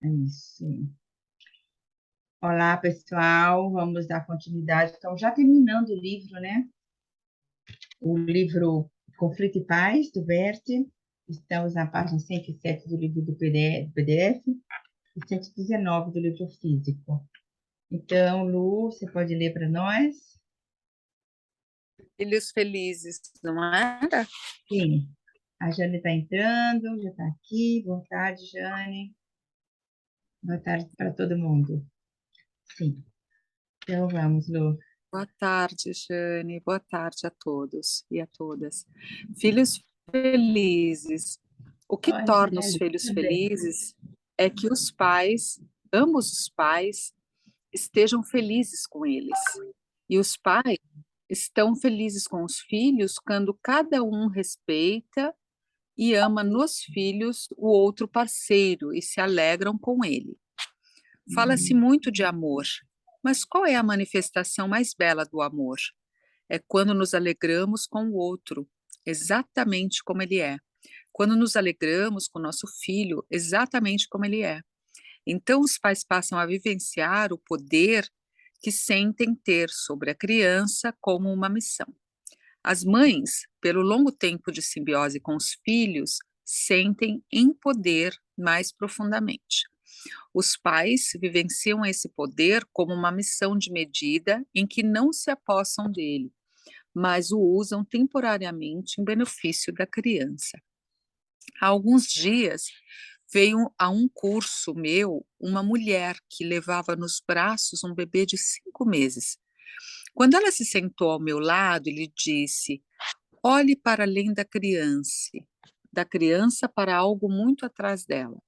É isso. Olá, pessoal. Vamos dar continuidade. Então, já terminando o livro, né? O livro Conflito e Paz, do Bert. Estamos na página 107 do livro do PDF e 119 do livro físico. Então, Lu, você pode ler para nós? Filhos felizes, não era? Sim. A Jane está entrando, já está aqui. Boa tarde, Jane. Boa tarde para todo mundo. Sim. Então, vamos, Lu. Boa tarde, Jane. Boa tarde a todos e a todas. Filhos felizes. O que Oi, torna os Gisele, filhos tudo bem? felizes é que os pais, ambos os pais, estejam felizes com eles. E os pais estão felizes com os filhos quando cada um respeita e ama nos filhos o outro parceiro e se alegram com ele. Fala-se muito de amor, mas qual é a manifestação mais bela do amor? É quando nos alegramos com o outro, exatamente como ele é. Quando nos alegramos com nosso filho, exatamente como ele é. Então, os pais passam a vivenciar o poder que sentem ter sobre a criança como uma missão. As mães, pelo longo tempo de simbiose com os filhos, sentem em poder mais profundamente. Os pais vivenciam esse poder como uma missão de medida em que não se apossam dele, mas o usam temporariamente em benefício da criança. Há alguns dias veio a um curso meu uma mulher que levava nos braços um bebê de 5 meses. Quando ela se sentou ao meu lado, ele disse: olhe para além da criança para algo muito atrás dela.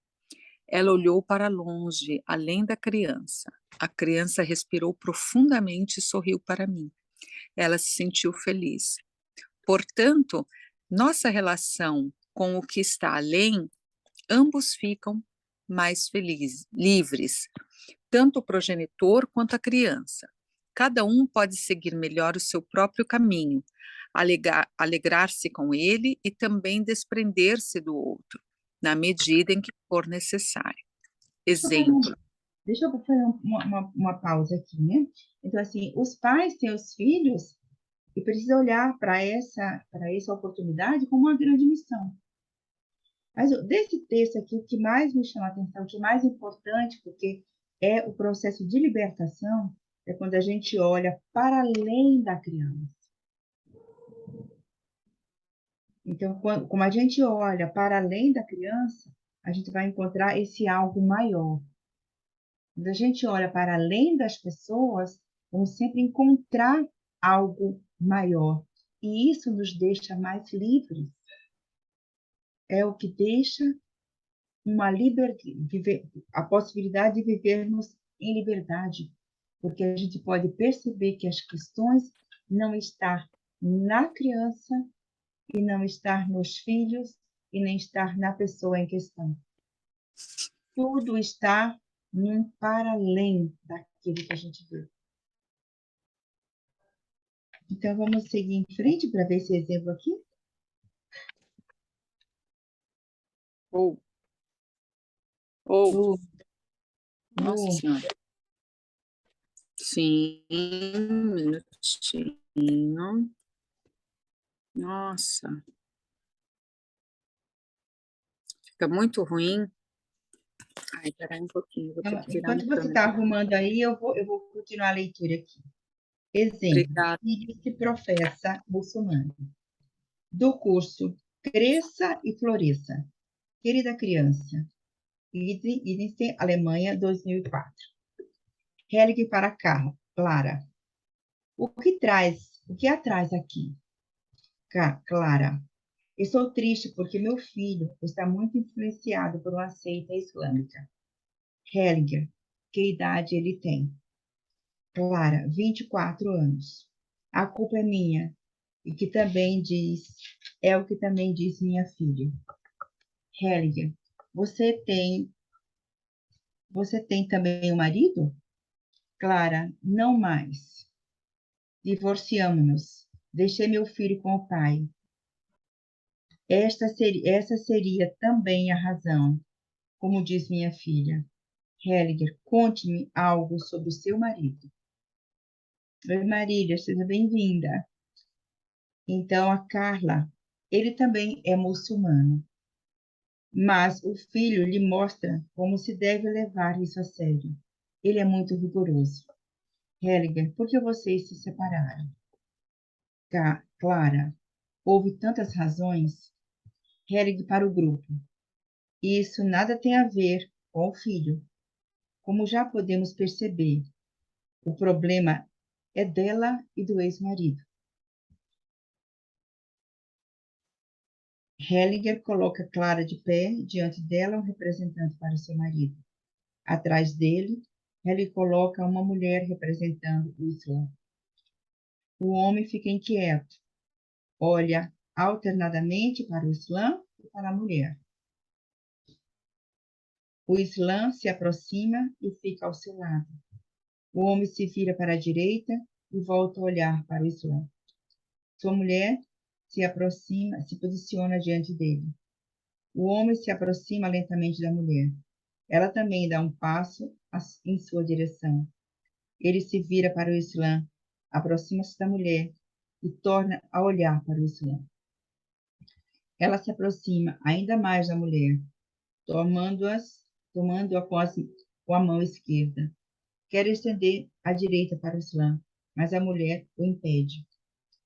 Ela olhou para longe, além da criança. A criança respirou profundamente e sorriu para mim. Ela se sentiu feliz. Portanto, nossa relação com o que está além, ambos ficam mais felizes, livres, tanto o progenitor quanto a criança. Cada um pode seguir melhor o seu próprio caminho, alegrar-se com ele e também desprender-se do outro, na medida em que for necessário. Exemplo. Deixa eu fazer uma pausa aqui, né? Então, assim, os pais têm os filhos e precisa olhar para essa oportunidade como uma grande missão. Mas desse texto aqui, o que mais me chama a atenção, o que é mais importante, porque é o processo de libertação, é quando a gente olha para além da criança. Então, como a gente olha para além da criança, a gente vai encontrar esse algo maior. Quando a gente olha para além das pessoas, vamos sempre encontrar algo maior. E isso nos deixa mais livres. É o que deixa a possibilidade de vivermos em liberdade, porque a gente pode perceber que as questões não estão na criança e não estão nos filhos e nem estar na pessoa em questão. Tudo está num para além daquilo que a gente vê. Então, vamos seguir em frente para ver esse exemplo aqui. Ou, ou, Lu, nossa Lu, senhora. Sim, um minutinho. Nossa, fica muito ruim. Ai, peraí um pouquinho, vou ter então, que virar enquanto minha você está câmera. arrumando aí, eu vou continuar a leitura aqui. Exemplo, Obrigada. filho que professa muçulmano. Do curso Cresça e Floresça. Querida criança, Idem, Alemanha, 2004. Helg para Clara. O que atrás aqui? Clara. Estou triste porque meu filho está muito influenciado por uma seita islâmica. Helga, que idade ele tem? Clara, 24 anos. A culpa é minha, é o que também diz minha filha. Helga, você tem, você tem também um marido? Clara, não mais. Divorciamos-nos. Deixei meu filho com o pai. Essa seria também a razão, como diz minha filha. Hellinger, conte-me algo sobre o seu marido. Oi, Marília, seja bem-vinda. Então, a Carla, ele também é muçulmano, mas o filho lhe mostra como se deve levar isso a sério. Ele é muito rigoroso. Hellinger, por que vocês se separaram? Clara, houve tantas razões. Hellinger para o grupo. Isso nada tem a ver com o filho. Como já podemos perceber, o problema é dela e do ex-marido. Hellinger coloca Clara de pé, diante dela um representante para o seu marido. Atrás dele, Hellinger coloca uma mulher representando o Islã. O homem fica inquieto, olha alternadamente para o Islã e para a mulher. O Islã se aproxima e fica ao seu lado. O homem se vira para a direita e volta a olhar para o Islã. Sua mulher se aproxima, se posiciona diante dele. O homem se aproxima lentamente da mulher. Ela também dá um passo em sua direção. Ele se vira para o Islã, aproxima-se da mulher e torna a olhar para o Islã. Ela se aproxima ainda mais da mulher, tomando-a com a mão esquerda. Quer estender a direita para o Islã, mas a mulher o impede.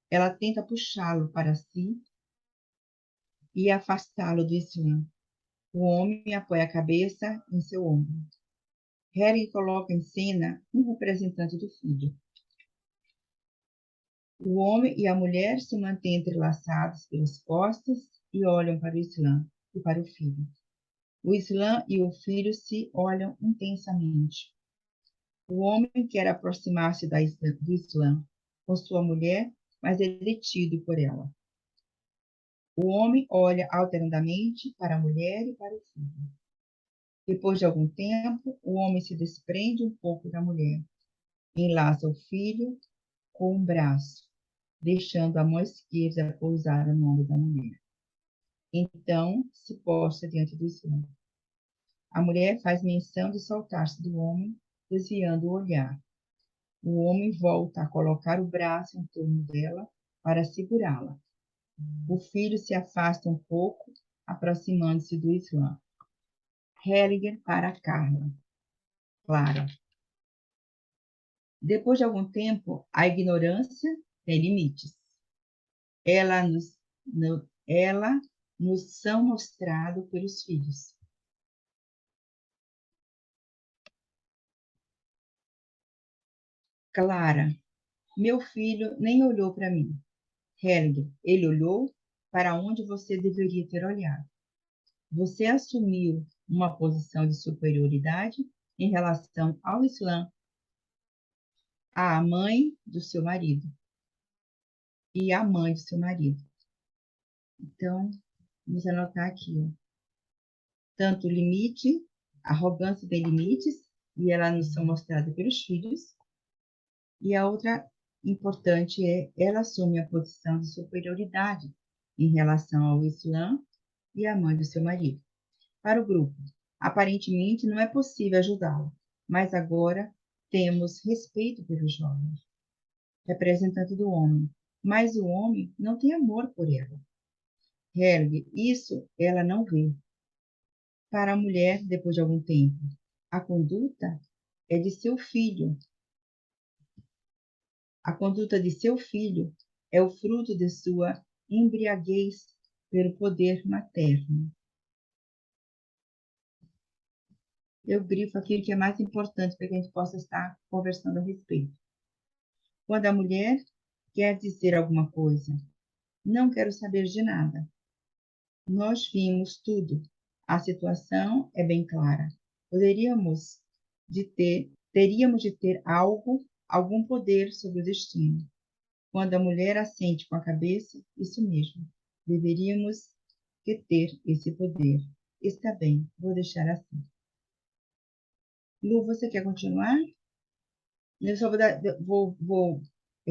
Ela tenta puxá-lo para si e afastá-lo do Islã. O homem apoia a cabeça em seu ombro. Harry coloca em cena um representante do filho. O homem e a mulher se mantêm entrelaçados pelas costas e olham para o Islã e para o filho. O Islã e o filho se olham intensamente. O homem quer aproximar-se do Islã com sua mulher, mas é detido por ela. O homem olha alternadamente para a mulher e para o filho. Depois de algum tempo, o homem se desprende um pouco da mulher, enlaça o filho com um braço, deixando a mão esquerda pousada no ombro da mulher. Então, se posta diante do Islã. A mulher faz menção de soltar-se do homem, desviando o olhar. O homem volta a colocar o braço em torno dela para segurá-la. O filho se afasta um pouco, aproximando-se do Islã. Hellinger para Carla. Clara. Depois de algum tempo, a ignorância tem limites. Ela nos são mostrado pelos filhos. Clara, meu filho nem olhou para mim. Helga, ele olhou para onde você deveria ter olhado. Você assumiu uma posição de superioridade em relação ao Islã, à mãe do seu marido e à mãe do seu marido. Então, vamos anotar aqui, ó. Tanto limite, arrogância tem limites, e ela nos são mostrada pelos filhos. E a outra importante é, ela assume a posição de superioridade em relação ao Islã e à mãe do seu marido. Para o grupo, aparentemente não é possível ajudá-lo, mas agora temos respeito pelo jovem, representante do homem, mas o homem não tem amor por ela. Helge, isso ela não vê. Para a mulher, depois de algum tempo, a conduta é de seu filho. A conduta de seu filho é o fruto de sua embriaguez pelo poder materno. Eu grifo aquilo que é mais importante para que a gente possa estar conversando a respeito. Quando a mulher quer dizer alguma coisa, não quero saber de nada. Nós vimos tudo. A situação é bem clara. Teríamos de ter algum poder sobre o destino. Quando a mulher assente com a cabeça, isso mesmo. Deveríamos ter esse poder. Está bem, vou deixar assim. Lu, você quer continuar? Eu só vou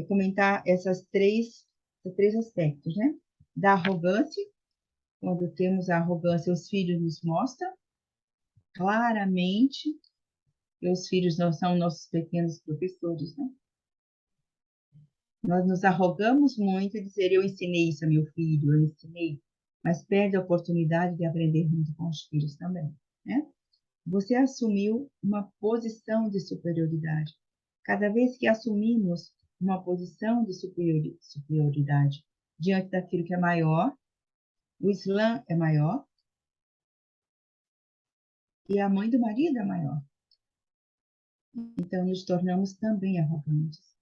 comentar esses três aspectos, né? Da arrogância, quando temos a arrogância, os filhos nos mostram claramente E os filhos não são nossos pequenos professores, né? Nós nos arrogamos muito e dizer, eu ensinei isso a meu filho, eu ensinei, mas perde a oportunidade de aprender muito com os filhos também, né? Você assumiu uma posição de superioridade. Cada vez que assumimos uma posição de superioridade diante daquilo que é maior, o Islã é maior e a mãe do marido é maior. Então, nos tornamos também arrogantes.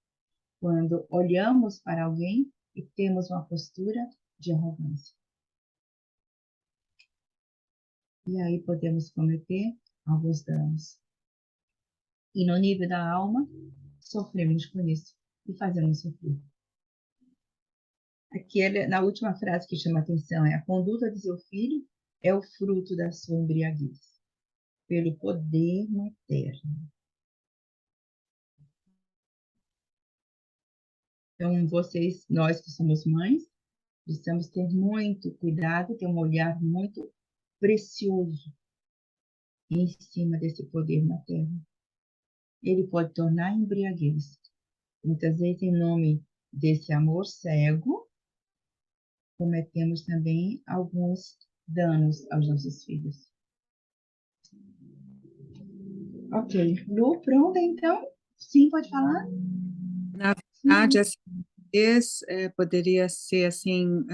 Quando olhamos para alguém e temos uma postura de arrogância. E aí podemos cometer alguns danos. E no nível da alma, sofremos com isso e fazemos sofrer. Aqui, na última frase que chama a atenção, é a conduta de seu filho é o fruto da sua embriaguez, pelo poder materno. Então, vocês, nós que somos mães, precisamos ter muito cuidado, ter um olhar muito precioso em cima desse poder materno. Ele pode tornar embriaguez. Muitas vezes, em nome desse amor cego, cometemos também alguns danos aos nossos filhos. Ok. Lu, pronta então? Sim, pode falar? Na verdade, essa vez, poderia ser assim,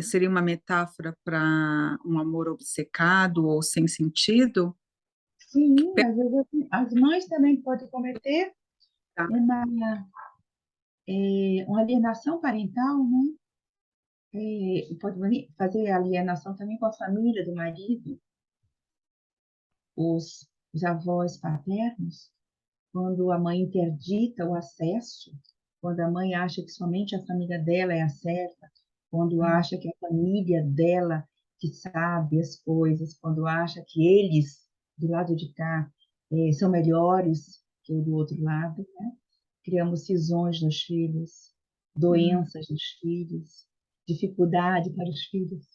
seria uma metáfora para um amor obcecado ou sem sentido? Sim, às vezes as mães também podem cometer Tá. uma alienação parental, né? Pode fazer alienação também com a família do marido, os avós paternos, quando a mãe interdita o acesso, quando a mãe acha que somente a família dela é a certa, quando acha que a família dela que sabe as coisas, quando acha que eles, do lado de cá, são melhores que o do outro lado, né? Criamos cisões nos filhos, doenças nos filhos, dificuldade para os filhos.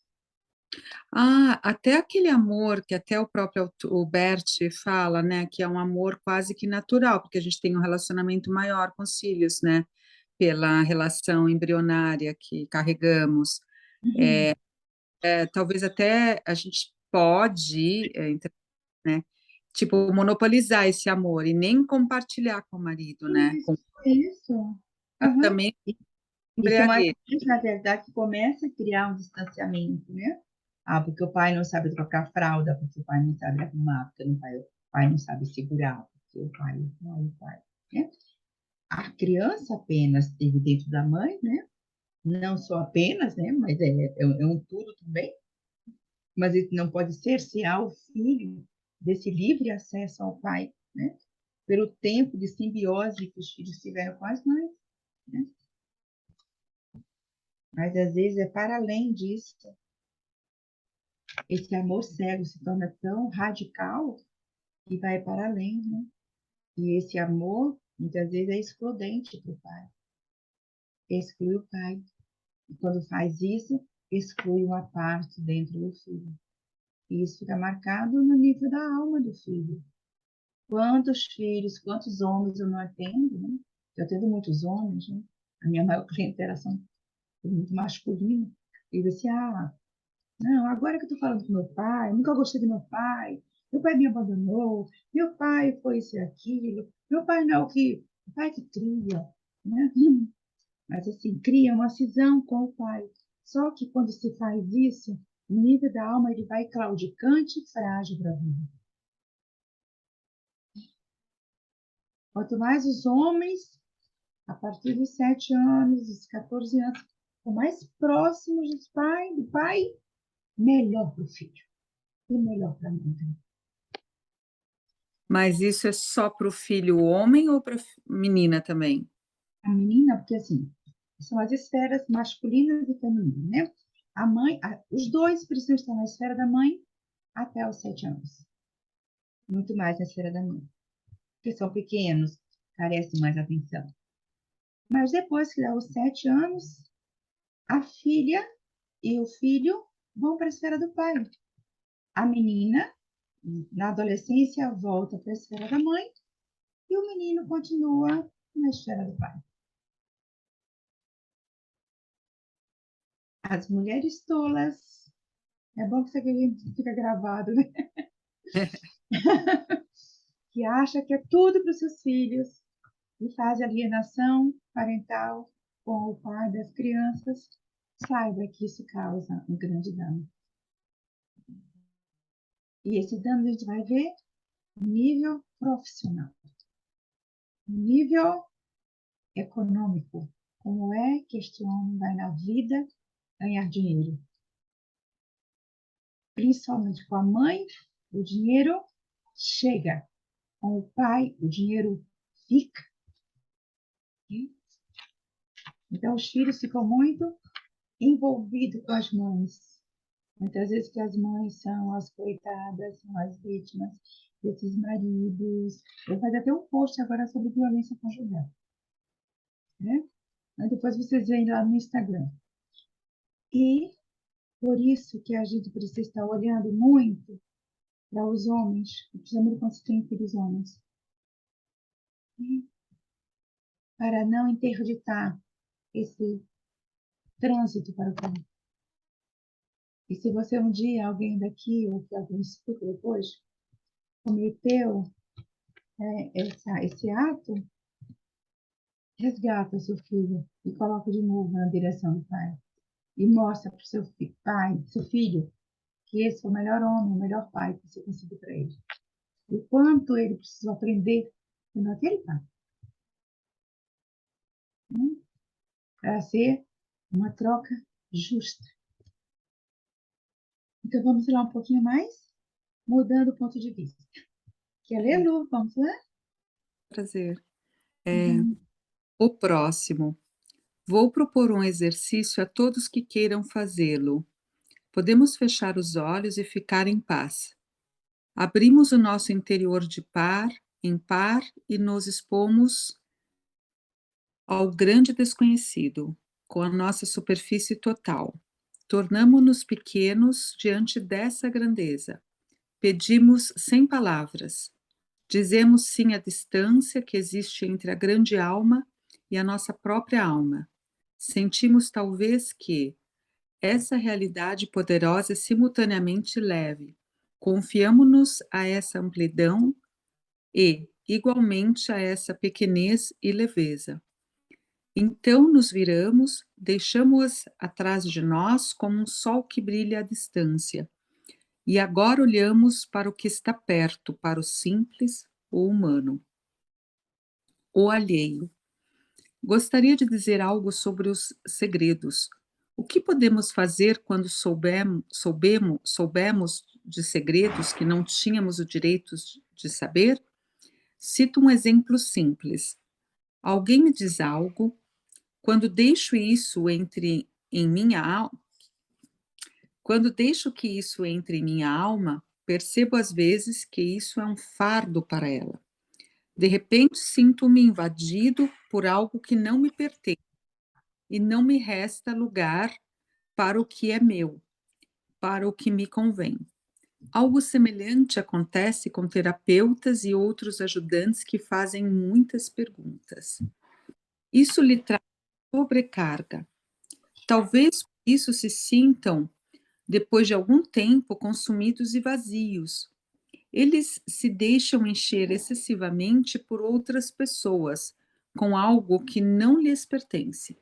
Ah, até aquele amor que até o próprio o Bert fala, né, que é um amor quase que natural, porque a gente tem um relacionamento maior com os filhos, né, pela relação embrionária que carregamos. Uhum. Talvez até a gente pode, né, tipo, monopolizar esse amor e nem compartilhar com o marido, né, Isso, isso. Uhum. também E são as embriaguez. mães, na verdade, que começam a criar um distanciamento, né? Ah, porque o pai não sabe trocar fralda, porque o pai não sabe arrumar, porque o pai não sabe segurar, porque o pai, né? A criança apenas teve dentro da mãe, né? Não só apenas, né? Mas é um tudo também. Mas isso não pode cercear o filho desse livre acesso ao pai, né? Pelo tempo de simbiose que os filhos tiveram com as mães, né? Mas às vezes é para além disso. Esse amor cego se torna tão radical que vai para além, né? E esse amor, muitas vezes, é excludente para o pai. Exclui o pai. E quando faz isso, exclui uma parte dentro do filho. E isso fica marcado no nível da alma do filho. Quantos filhos, quantos homens eu não atendo, né? Eu atendo muitos homens, né? A minha maior clientela são muito masculina. E disse, não, agora que eu estou falando com meu pai, nunca gostei do meu pai me abandonou, meu pai foi isso e aquilo, meu pai não é o pai que cria, né? Mas assim, cria uma cisão com o pai. Só que quando se faz isso, o nível da alma ele vai claudicante e frágil para a vida. Quanto mais os homens, a partir dos 7 anos, dos 14 anos, são mais próximos do pai, melhor para o filho e melhor para a mãe. Mas isso é só para o filho homem ou para a menina também? A menina, porque assim, são as esferas masculinas e femininas, né? A mãe, os dois precisam estar na esfera da mãe até os 7 anos. Muito mais na esfera da mãe. Porque são pequenos, carecem mais atenção. Mas depois que dá os 7 anos, a filha e o filho vão para a esfera do pai. A menina Na adolescência, volta para a esfera da mãe e o menino continua na esfera do pai. As mulheres tolas, é bom que isso aqui fica gravado, né? Que acha que é tudo para os seus filhos e faz alienação parental com o pai das crianças, saiba que isso causa um grande dano. E esse dano a gente vai ver no nível profissional, no nível econômico. Como é que este homem vai na vida ganhar dinheiro? Principalmente com a mãe, o dinheiro chega. Com o pai, o dinheiro fica. Então, os filhos ficam muito envolvidos com as mães. Muitas vezes que as mães são as coitadas, são as vítimas desses maridos. Eu vou fazer até um post agora sobre violência conjugal. Né? Mas depois vocês veem lá no Instagram. E por isso que a gente precisa estar olhando muito para os homens, principalmente quando se tem filhos homens, para não interditar esse trânsito para o pai. E se você um dia, alguém daqui, ou que alguém escuta depois, cometeu esse ato, resgata o seu filho e coloca de novo na direção do pai. E mostra para o seu pai, seu filho, que esse foi o melhor homem, o melhor pai que você conseguiu para ele. O quanto ele precisou aprender sendo aquele pai. Para ser uma troca justa. Então vamos lá um pouquinho mais, mudando o ponto de vista. Quer ler, Lu? Vamos lá? Prazer. Uhum. O próximo. Vou propor um exercício a todos que queiram fazê-lo. Podemos fechar os olhos e ficar em paz. Abrimos o nosso interior de par em par e nos expomos ao grande desconhecido, com a nossa superfície total. Tornamo-nos pequenos diante dessa grandeza. Pedimos sem palavras. Dizemos sim à distância que existe entre a grande alma e a nossa própria alma. Sentimos talvez que essa realidade poderosa é simultaneamente leve. Confiamo-nos a essa amplidão e, igualmente, a essa pequenez e leveza. Então nos viramos, deixamos-as atrás de nós como um sol que brilha à distância. E agora olhamos para o que está perto, para o simples, o humano, o alheio. Gostaria de dizer algo sobre os segredos. O que podemos fazer quando soubemos de segredos que não tínhamos o direito de saber? Cito um exemplo simples. Alguém me diz algo, quando deixo isso entre em minha alma, quando deixo que isso entre em minha alma, percebo às vezes que isso é um fardo para ela. De repente, sinto-me invadido por algo que não me pertence e não me resta lugar para o que é meu, para o que me convém. Algo semelhante acontece com terapeutas e outros ajudantes que fazem muitas perguntas. Isso lhe traz sobrecarga. Talvez por isso se sintam, depois de algum tempo, consumidos e vazios. Eles se deixam encher excessivamente por outras pessoas, com algo que não lhes pertence.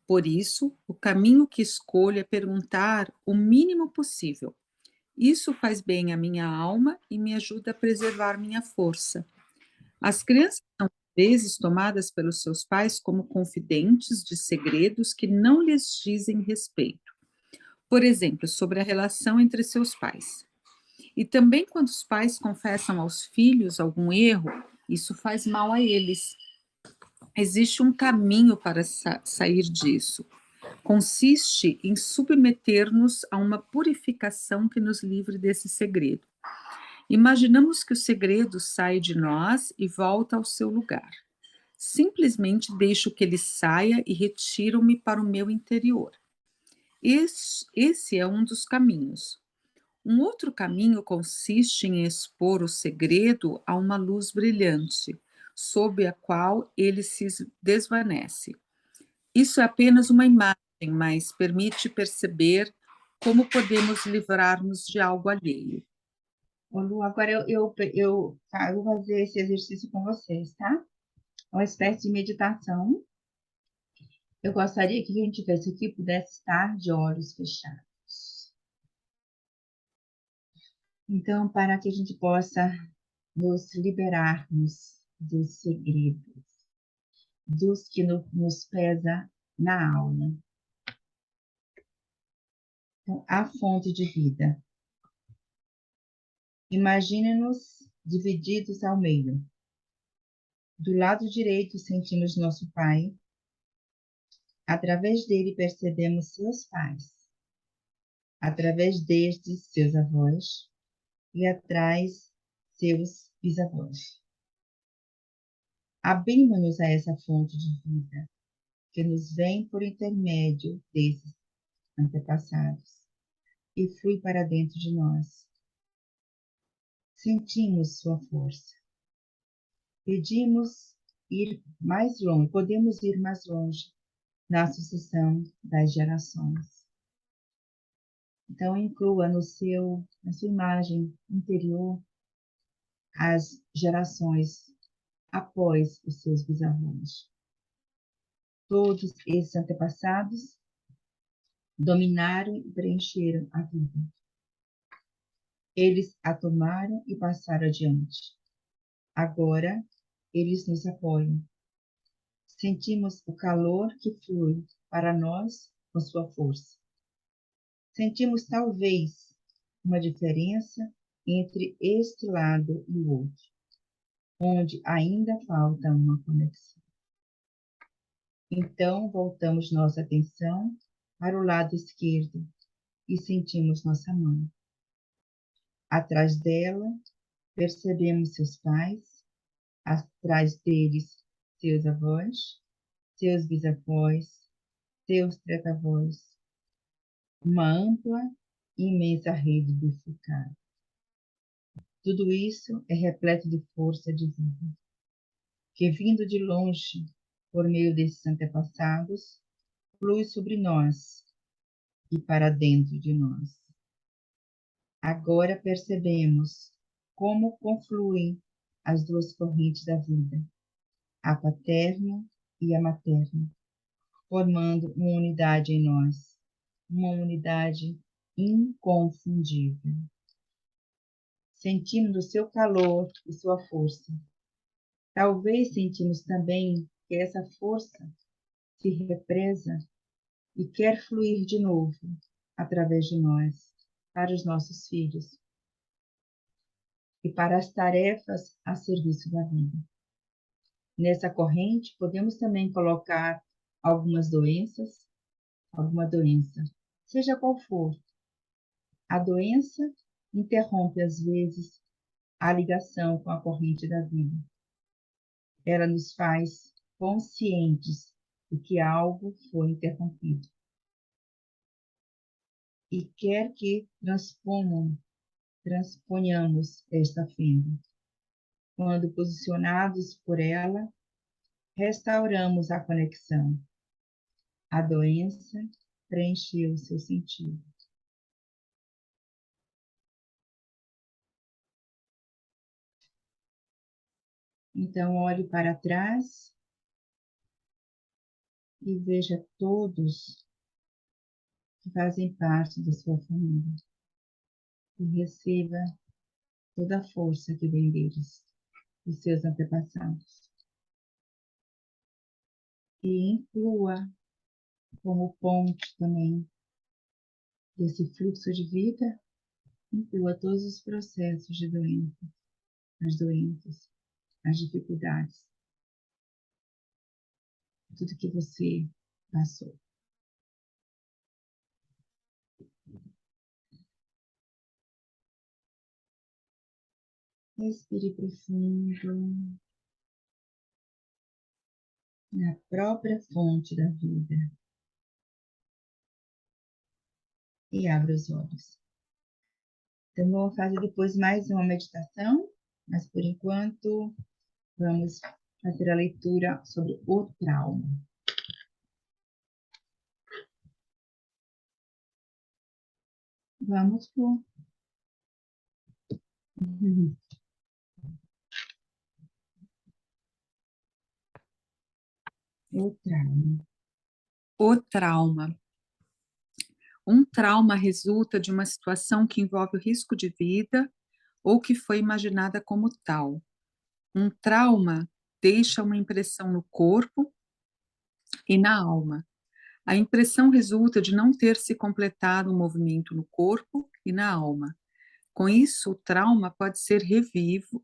Por isso, o caminho que escolho é perguntar o mínimo possível. Isso faz bem à minha alma e me ajuda a preservar minha força. As crianças são, às vezes, tomadas pelos seus pais como confidentes de segredos que não lhes dizem respeito. Por exemplo, sobre a relação entre seus pais. E também quando os pais confessam aos filhos algum erro, isso faz mal a eles. Existe um caminho para sair disso. Consiste em submeter-nos a uma purificação que nos livre desse segredo. Imaginamos que o segredo sai de nós e volta ao seu lugar. Simplesmente deixo que ele saia e retiro-me para o meu interior. Esse é um dos caminhos. Um outro caminho consiste em expor o segredo a uma luz brilhante, sob a qual ele se desvanece. Isso é apenas uma imagem, mas permite perceber como podemos livrar-nos de algo alheio. Ô, Lu, agora eu vou fazer esse exercício com vocês, tá? É uma espécie de meditação. Eu gostaria que quem estivesse aqui pudesse estar de olhos fechados. Então, para que a gente possa nos liberarmos dos segredos, dos que nos pesa na alma. Então, a fonte de vida. Imagine-nos divididos ao meio. Do lado direito sentimos nosso Pai. Através dele percebemos seus pais. Através destes, seus avós. E atrás, seus bisavós. Abrimos-nos a essa fonte de vida que nos vem por intermédio desses antepassados e flui para dentro de nós. Sentimos sua força. Pedimos ir mais longe, podemos ir mais longe na sucessão das gerações. Então, inclua na sua imagem interior as gerações após os seus bisavós. Todos esses antepassados dominaram e preencheram a vida. Eles a tomaram e passaram adiante. Agora, eles nos apoiam. Sentimos o calor que flui para nós com sua força. Sentimos talvez uma diferença entre este lado e o outro, onde ainda falta uma conexão. Então, voltamos nossa atenção para o lado esquerdo e sentimos nossa mãe. Atrás dela, percebemos seus pais, atrás deles, seus avós, seus bisavós, seus tretavós. Uma ampla e imensa rede bifurcada. Tudo isso é repleto de força divina, que vindo de longe, por meio desses antepassados, flui sobre nós e para dentro de nós. Agora percebemos como confluem as duas correntes da vida, a paterna e a materna, formando uma unidade em nós, uma unidade inconfundível. Sentimos o seu calor e sua força. Talvez sentimos também que essa força se represa e quer fluir de novo através de nós, para os nossos filhos e para as tarefas a serviço da vida. Nessa corrente, podemos também colocar alguma doença, seja qual for. A doença interrompe, às vezes, a ligação com a corrente da vida. Ela nos faz conscientes de que algo foi interrompido e quer que transponhamos esta fenda. Quando posicionados por ela, restauramos a conexão. A doença preencheu seu sentido. Então, olhe para trás e veja todos que fazem parte da sua família e receba toda a força que vem deles, dos seus antepassados. E inclua como ponte também desse fluxo de vida, inclua todos os processos de doença, as doenças, as dificuldades, tudo que você passou. Respire profundo na própria fonte da vida e abra os olhos. Então, vamos fazer depois mais uma meditação, mas por enquanto vamos fazer a leitura sobre o trauma. Vamos pro... O trauma. O trauma. Um trauma resulta de uma situação que envolve o risco de vida ou que foi imaginada como tal. Um trauma deixa uma impressão no corpo e na alma. A impressão resulta de não ter se completado um movimento no corpo e na alma. Com isso, o trauma pode ser revivido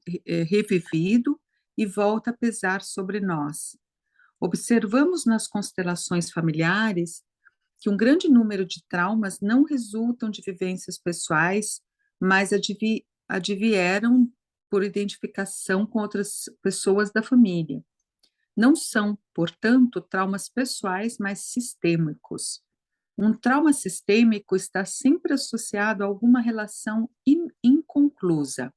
e volta a pesar sobre nós. Observamos nas constelações familiares que um grande número de traumas não resultam de vivências pessoais, mas advieram por identificação com outras pessoas da família. Não são, portanto, traumas pessoais, mas sistêmicos. Um trauma sistêmico está sempre associado a alguma relação inconclusa.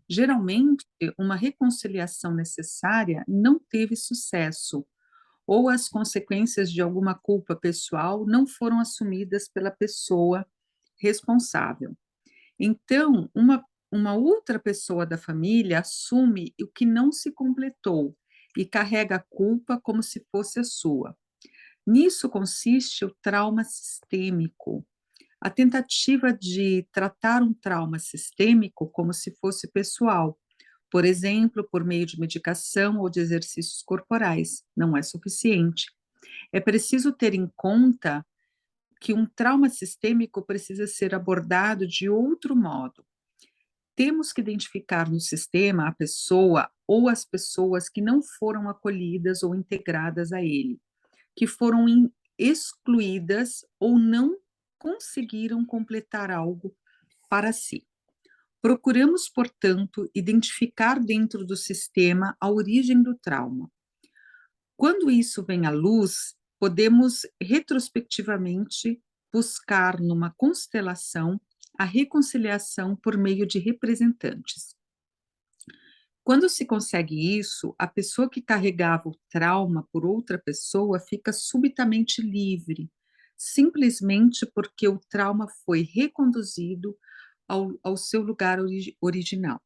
Geralmente, uma reconciliação necessária não teve sucesso, ou as consequências de alguma culpa pessoal não foram assumidas pela pessoa responsável. Então, uma outra pessoa da família assume o que não se completou e carrega a culpa como se fosse a sua. Nisso consiste o trauma sistêmico. A tentativa de tratar um trauma sistêmico como se fosse pessoal, por exemplo, por meio de medicação ou de exercícios corporais, não é suficiente. É preciso ter em conta que um trauma sistêmico precisa ser abordado de outro modo. Temos que identificar no sistema a pessoa ou as pessoas que não foram acolhidas ou integradas a ele, que foram excluídas ou não conseguiram completar algo para si. Procuramos, portanto, identificar dentro do sistema a origem do trauma. Quando isso vem à luz, podemos retrospectivamente buscar numa constelação a reconciliação por meio de representantes. Quando se consegue isso, a pessoa que carregava o trauma por outra pessoa fica subitamente livre, simplesmente porque o trauma foi reconduzido ao seu lugar original.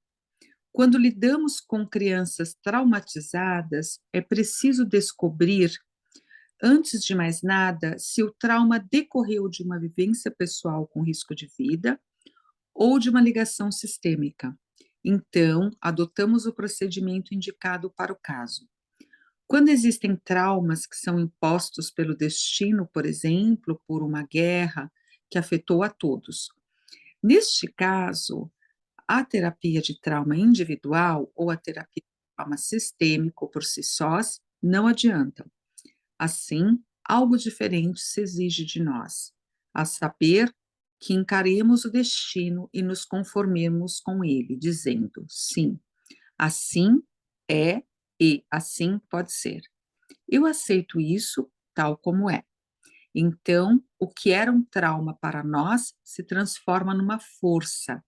Quando lidamos com crianças traumatizadas, é preciso descobrir, antes de mais nada, se o trauma decorreu de uma vivência pessoal com risco de vida ou de uma ligação sistêmica. Então, adotamos o procedimento indicado para o caso. Quando existem traumas que são impostos pelo destino, por exemplo, por uma guerra que afetou a todos. Neste caso, a terapia de trauma individual ou a terapia de trauma sistêmico por si sós não adiantam. Assim, algo diferente se exige de nós, a saber que encaremos o destino e nos conformemos com ele, dizendo sim, assim é e assim pode ser. Eu aceito isso tal como é. Então, o que era um trauma para nós se transforma numa força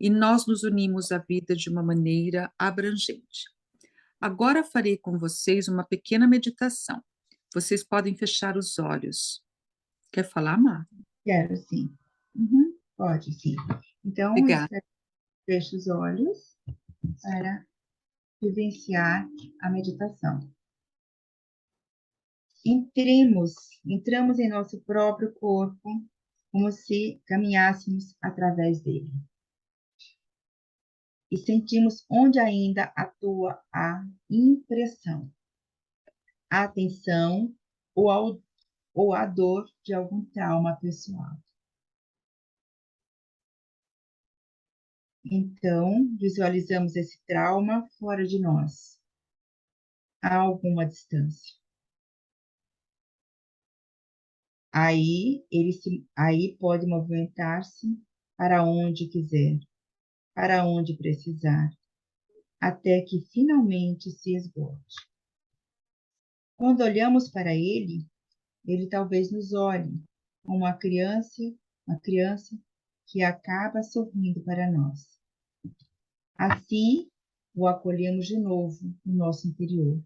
e nós nos unimos à vida de uma maneira abrangente. Agora farei com vocês uma pequena meditação. Vocês podem fechar os olhos. Quer falar, Má? Quero, sim. Pode, sim. Então, Obrigada. feche os olhos para vivenciar a meditação. Entramos em nosso próprio corpo, como se caminhássemos através dele. E sentimos onde ainda atua a impressão, a atenção ou a dor de algum trauma pessoal. Então, visualizamos esse trauma fora de nós, a alguma distância. Aí pode movimentar-se para onde quiser, para onde precisar, até que finalmente se esgote. Quando olhamos para ele talvez nos olhe como uma criança que acaba sorrindo para nós. Assim, o acolhemos de novo no nosso interior,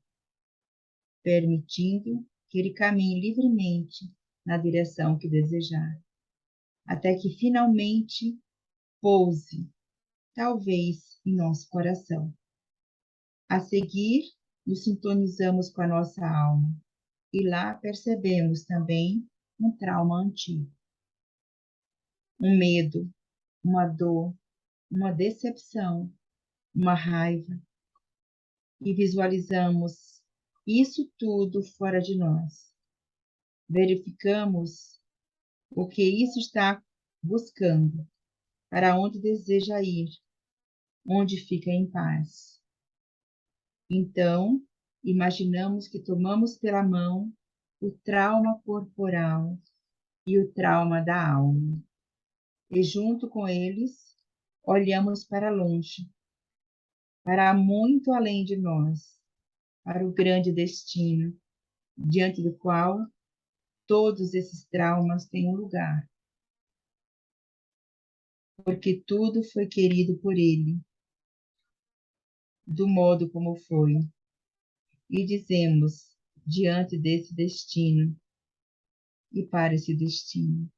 permitindo que ele caminhe livremente na direção que desejar, até que finalmente pouse, talvez, em nosso coração. A seguir, nos sintonizamos com a nossa alma e lá percebemos também um trauma antigo, um medo, uma dor, uma decepção, uma raiva, e visualizamos isso tudo fora de nós. Verificamos o que isso está buscando, para onde deseja ir, onde fica em paz. Então, imaginamos que tomamos pela mão o trauma corporal e o trauma da alma, e junto com eles, olhamos para longe, para muito além de nós, para o grande destino, diante do qual todos esses traumas têm um lugar, porque tudo foi querido por ele, do modo como foi. E dizemos, diante desse destino e para esse destino,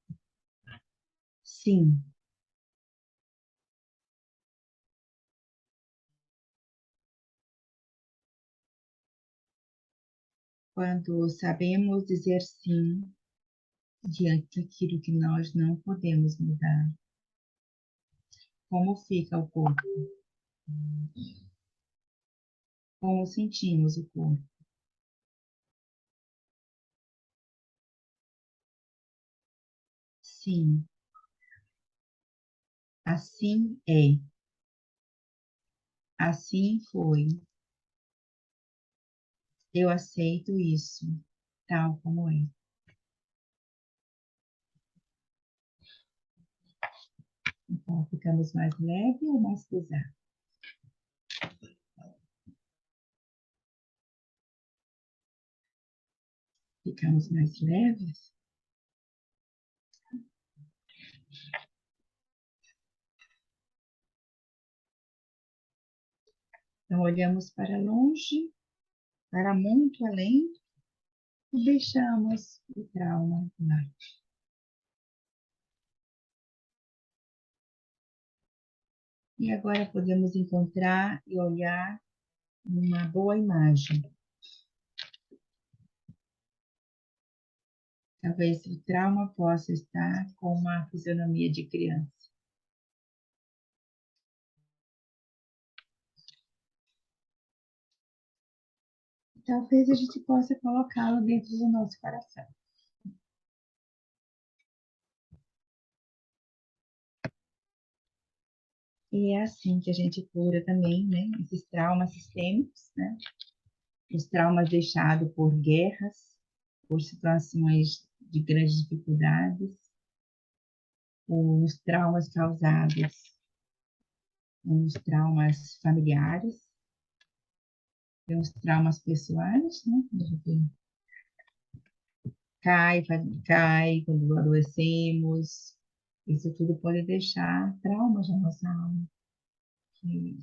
sim. Quando sabemos dizer sim diante daquilo que nós não podemos mudar, como fica o corpo? Como sentimos o corpo? Sim, assim é, assim foi. Eu aceito isso, tal como é. Então, ficamos mais leve ou mais pesado? Ficamos mais leves? Então, olhamos para longe, para muito além, e deixamos o trauma lá. E agora podemos encontrar e olhar uma boa imagem. Talvez o trauma possa estar com uma fisionomia de criança. Talvez a gente possa colocá-lo dentro do nosso coração. E é assim que a gente cura também, né? Esses traumas sistêmicos, né? Os traumas deixados por guerras, por situações de grandes dificuldades, os traumas causados, os traumas familiares, os traumas pessoais, né? A gente cai quando adoecemos. Isso tudo pode deixar traumas na nossa alma. Que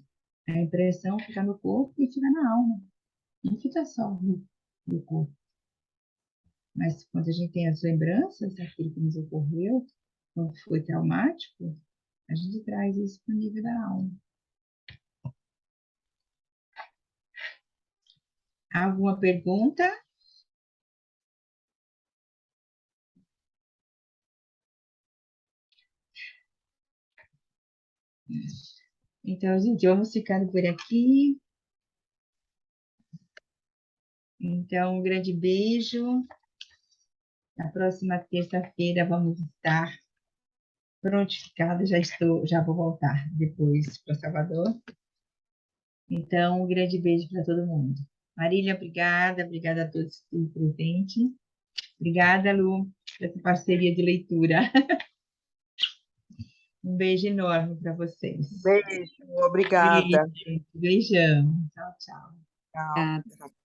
a impressão fica no corpo e fica na alma. Não fica só no corpo. Mas quando a gente tem as lembranças daquilo que nos ocorreu, quando foi traumático, a gente traz isso para o nível da alma. Alguma pergunta? Então, gente, vamos ficando por aqui. Então, um grande beijo. Na próxima terça-feira vamos estar prontificada. Já vou voltar depois para Salvador. Então, um grande beijo para todo mundo. Marília, obrigada. Obrigada a todos que estão presentes. Obrigada, Lu, por essa parceria de leitura. Um beijo enorme para vocês. Beijo, obrigada. Beijão. Tchau, tchau. Tchau. Obrigada.